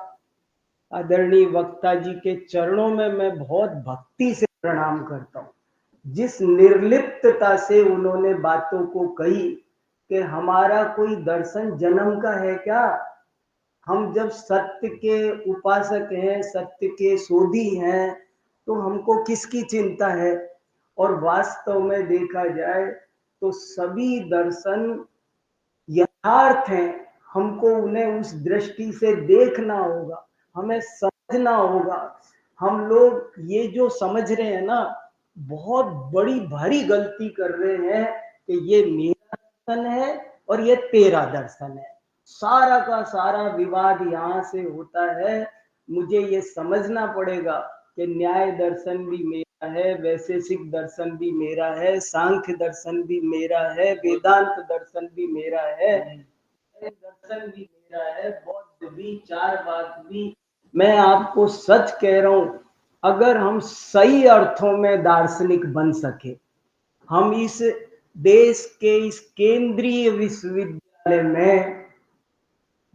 आदरणीय वक्ता जी के चरणों में मैं बहुत भक्ति से प्रणाम करता हूँ। जिस निर्लिप्तता से उन्होंने बातों को कही कि हमारा कोई दर्शन जन्म का है क्या, हम जब सत्य के उपासक हैं, सत्य के शोधी हैं, तो हमको किसकी चिंता है। और वास्तव में देखा जाए तो सभी दर्शन यथार्थ हैं, हमको उन्हें उस दृष्टि से देखना होगा, हमें समझना होगा। हम लोग ये जो समझ रहे हैं ना, बहुत बड़ी भारी गलती कर रहे हैं कि ये मेरा दर्शन है और ये तेरा दर्शन है। सारा का सारा विवाद यहाँ से होता है। मुझे ये समझना पड़ेगा कि न्याय दर्शन भी मेरा है, वैशेषिक दर्शन भी मेरा है, सांख्य दर्शन भी मेरा है, वेदांत दर्शन भी मेरा है, दर्शन भी मेरा है, बौद्ध भी, चारवाक भी। मैं आपको सच कह रहा हूं, अगर हम सही अर्थों में दार्शनिक बन सके, हम इस देश के इस केंद्रीय विश्वविद्यालय में,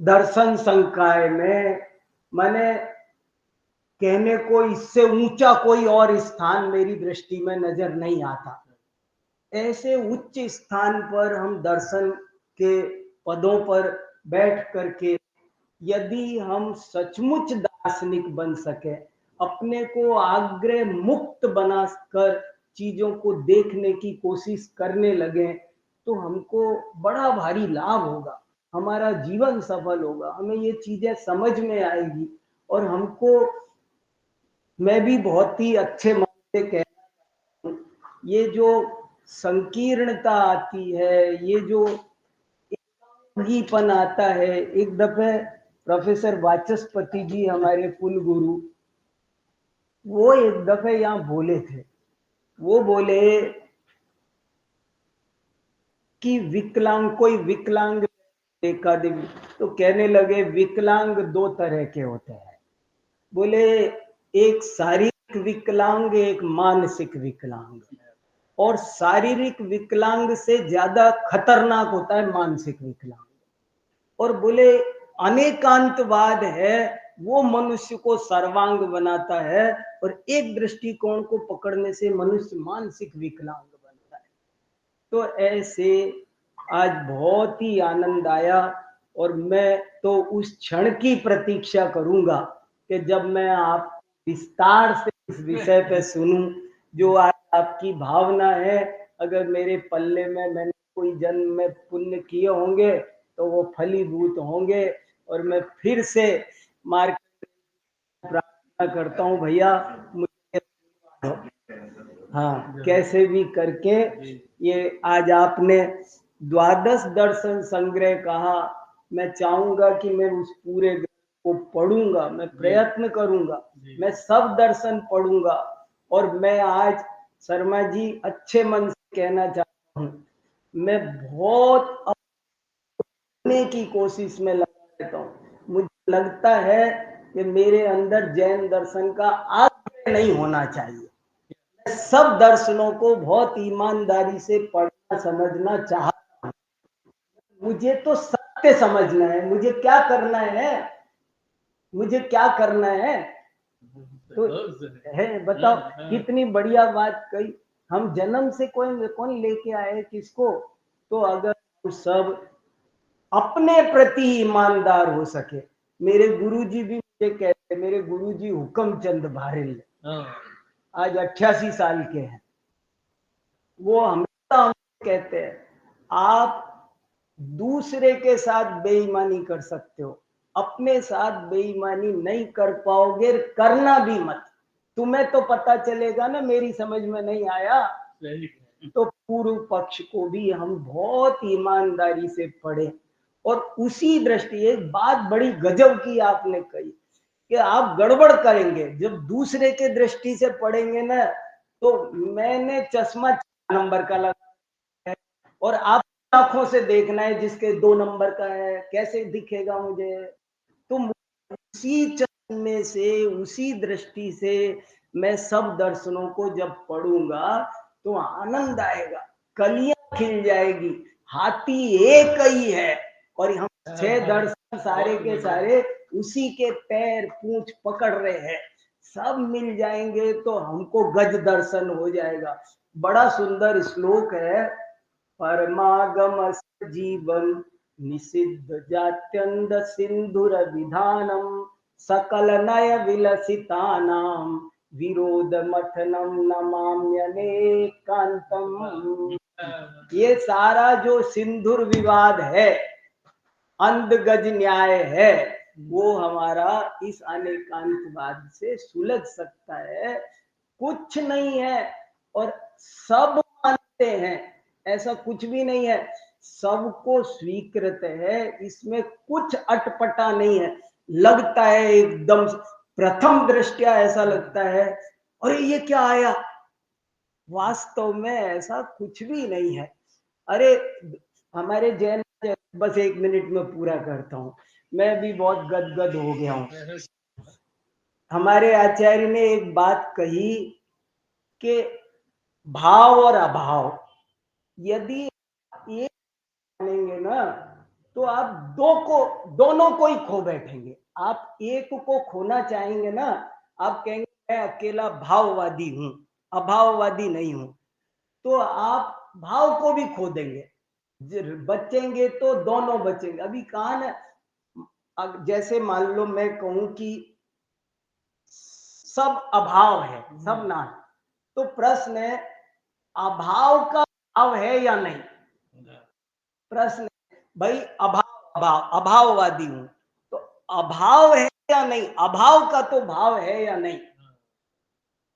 दर्शन संकाय में, मैंने कहने को इससे ऊंचा कोई और स्थान मेरी दृष्टि में नजर नहीं आता। ऐसे उच्च स्थान पर हम दर्शन के पदों पर बैठ करके यदि हम सचमुच दार्शनिक बन सके, अपने को आग्रह मुक्त बनाकर चीजों को देखने की कोशिश करने लगे, तो हमको बड़ा भारी लाभ होगा, हमारा जीवन सफल होगा, हमें ये चीजें समझ में आएगी। और हमको, मैं भी बहुत ही अच्छे मन से कहना हूं, ये जो संकीर्णता आती है, ये जो एकांगीपन आता है, एक दफे प्रोफेसर वाचस्पति जी हमारे कुल गुरु, वो एक दफे यहाँ बोले थे, वो बोले कि विकलांग, कोई विकलांग देखा देवी, तो कहने लगे विकलांग दो तरह के होते हैं। बोले एक शारीरिक विकलांग, एक मानसिक विकलांग, और शारीरिक विकलांग से ज्यादा खतरनाक होता है मानसिक विकलांग। और बोले अनेकांतवाद है, वो मनुष्य को सर्वांग बनाता है, और एक दृष्टिकोण को पकड़ने से मनुष्य मानसिक विकलांग बनता है। तो ऐसे आज बहुत ही आनंद आया, और मैं तो उस क्षण की प्रतीक्षा करूंगा कि जब मैं आप विस्तार से इस विषय पे सुनूं, जो आज आपकी भावना है। अगर मेरे पल्ले में मैंने कोई जन्म में पुण्य किए होंगे तो वो फलीभूत होंगे, और मैं फिर से प्रार्थना करता हूं, भैया मुझे, हाँ, कैसे भी करके ये आज आपने द्वादश दर्शन संग्रह कहा, मैं चाहूंगा कि मैं उस पूरे को पढ़ूंगा, मैं प्रयत्न करूंगा, मैं सब दर्शन पढ़ूंगा। और मैं आज शर्मा जी अच्छे मन से कहना चाहता हूँ, मैं बहुत अपने की कोशिश में लगा रहता हूँ। मुझे लगता है कि मेरे अंदर जैन दर्शन का आग्रह नहीं होना चाहिए। मैं सब दर्शनों को बहुत ईमानदारी से पढ़ना समझना चाहता हूँ। मुझे तो सत्य समझना है, मुझे क्या करना है, मुझे क्या करना है। तो है बताओ कितनी बढ़िया बात कही। हम जन्म से कौन लेके आए किसको? तो अगर हम सब अपने प्रति ईमानदार हो सके। मेरे गुरुजी भी मुझे कहते, मेरे गुरुजी हुक्मचंद भारेल आज 88 साल के हैं। वो हमेशा हमसे कहते हैं आप दूसरे के साथ बेईमानी कर सकते हो, अपने साथ बेईमानी नहीं कर पाओगे, करना भी मत। तुम्हें तो पता चलेगा ना मेरी समझ में नहीं आया तो पूर्व पक्ष को भी हम बहुत ईमानदारी से पढ़े। और उसी दृष्टि एक बात बड़ी गजब की आपने कही कि आप गड़बड़ करेंगे जब दूसरे के दृष्टि से पढ़ेंगे ना। तो मैंने चश्मा 4 नंबर का लगा है और आप आंखों से देखना है जिसके 2 नंबर का है, कैसे दिखेगा मुझे? तो उसी चश्मे से उसी दृष्टि से मैं सब दर्शनों को जब पढ़ूंगा तो आनंद आएगा, कलियां खिल जाएगी। हाथी एक ही है और हम 6 दर्शन सारे के सारे उसी के पैर पूंछ पकड़ रहे हैं। सब मिल जाएंगे तो हमको गज दर्शन हो जाएगा। बड़ा सुंदर श्लोक है, परमागम जीवन निषिद्ध जात्यंद सिंधुर विधानम सकल नय विलसितानाम विरोध मथनम नमाम्यनेकांतम। ये सारा जो सिंधुर विवाद है, अंध गज न्याय है, वो हमारा इस अनेकांतवाद से सुलझ सकता है। कुछ नहीं है और सब मानते हैं, ऐसा कुछ भी नहीं है, सबको स्वीकृत है, इसमें कुछ अटपटा नहीं है। लगता है एकदम प्रथम दृष्टया ऐसा लगता है अरे ये क्या आया, वास्तव में ऐसा कुछ भी नहीं है। अरे हमारे जैन, बस 1 मिनट में पूरा करता हूँ, मैं भी बहुत गदगद हो गया हूँ। हमारे आचार्य ने एक बात कही कि भाव और अभाव यदि एक मानेंगे ना तो आप दोनों को ही खो बैठेंगे। आप एक को खोना चाहेंगे ना, आप कहेंगे मैं अकेला भाववादी हूं, अभाववादी नहीं हूं, तो आप भाव को भी खो देंगे। बचेंगे तो दोनों बचेंगे। अभी कहा ना, जैसे मान लो मैं कहूं कि सब अभाव है, सब ना, तो प्रश्न है अभाव का भाव है या नहीं? प्रश्न भाई अभाववादी हूं तो अभाव है या नहीं? अभाव का तो भाव है या नहीं?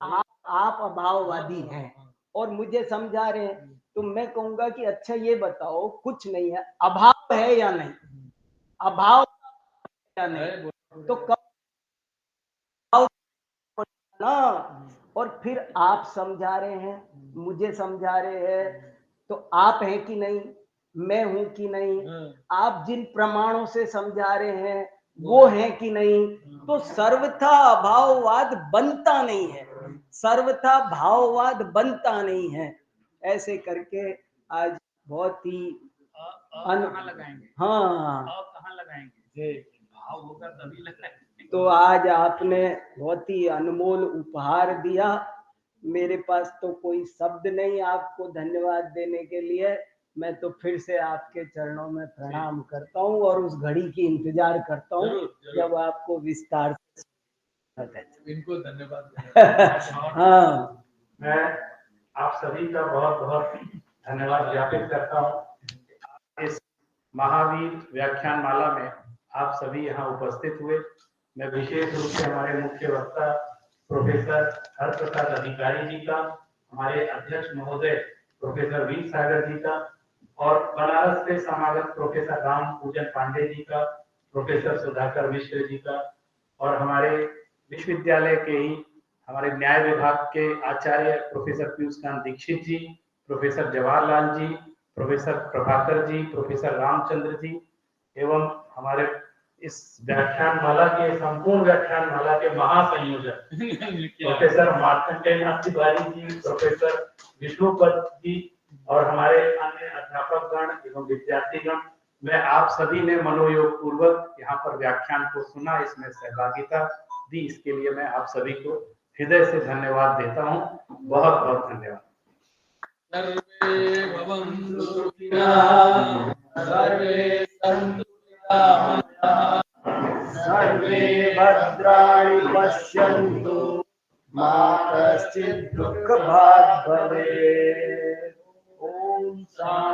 आप अभाववादी हैं और मुझे समझा रहे हैं, तो मैं कहूंगा कि अच्छा ये बताओ कुछ नहीं है, अभाव है या नहीं? अभाव या नहीं? तो कब ना, और फिर आप समझा रहे हैं, मुझे समझा रहे हैं, तो आप हैं कि नहीं, मैं हूं कि नहीं, आप जिन प्रमाणों से समझा रहे हैं वो है कि नहीं, तो सर्वथा अभाववाद बनता नहीं है, सर्वथा भाववाद बनता नहीं है। ऐसे करके आज बहुत ही कहाँ लगाएंगे? हाँ कहाँ लगाएंगे? भाव होगा तभी लगाएंगे। तो आज आपने बहुत ही अनमोल उपहार दिया। मेरे पास तो कोई शब्द नहीं आपको धन्यवाद देने के लिए। मैं तो फिर से आपके चरणों में प्रणाम करता हूँ और उस घड़ी की इंतजार करता हूँ जब आपको विस्तार से इनको धन्यवाद। हाँ, मैं आप सभी का बहुत बहुत धन्यवाद ज्ञापित करता हूँ। इस महावीर व्याख्यान माला में आप सभी यहाँ उपस्थित हुए। मैं विशेष रूप से हमारे मुख्य वक्ता प्रोफेसर हरप्रसाद अधिकारी जी का, हमारे अध्यक्ष महोदय प्रोफेसर वीर सागर जी का और बनारस से समागत प्रोफेसर राम पूजन पांडे जी का, प्रोफेसर सुधाकर मिश्र जी का और हमारे विश्वविद्यालय के ही हमारे न्याय विभाग के आचार्य प्रोफेसर पीयूष कांत दीक्षित जी, professor Jawaharlal ji, professor Prabhakar ji, professor Ramchandra ji एवं हमारे इस व्याख्यानमाला के संपूर्ण व्याख्यानमाला के महासंयोजक प्रोफेसर मार्कंडेय नाथ तिवारी जी, प्रोफेसर विष्णुपद जी और हमारे अन्य अध्यापक गण एवं विद्यार्थीगण, मैं आप सभी ने मनोयोग पूर्वक यहाँ पर व्याख्यान को सुना, इसमें सहभागिता दी, इसके लिए मैं आप सभी को हृदय से धन्यवाद देता हूँ। बहुत बहुत धन्यवाद। सर्वे भवन्तु सुखिनः, सर्वे सन्तु निरामयाः, सर्वे भद्राणि पश्यन्तु मा कश्चित् दुःखभाग् भवेत्। ओम शांति।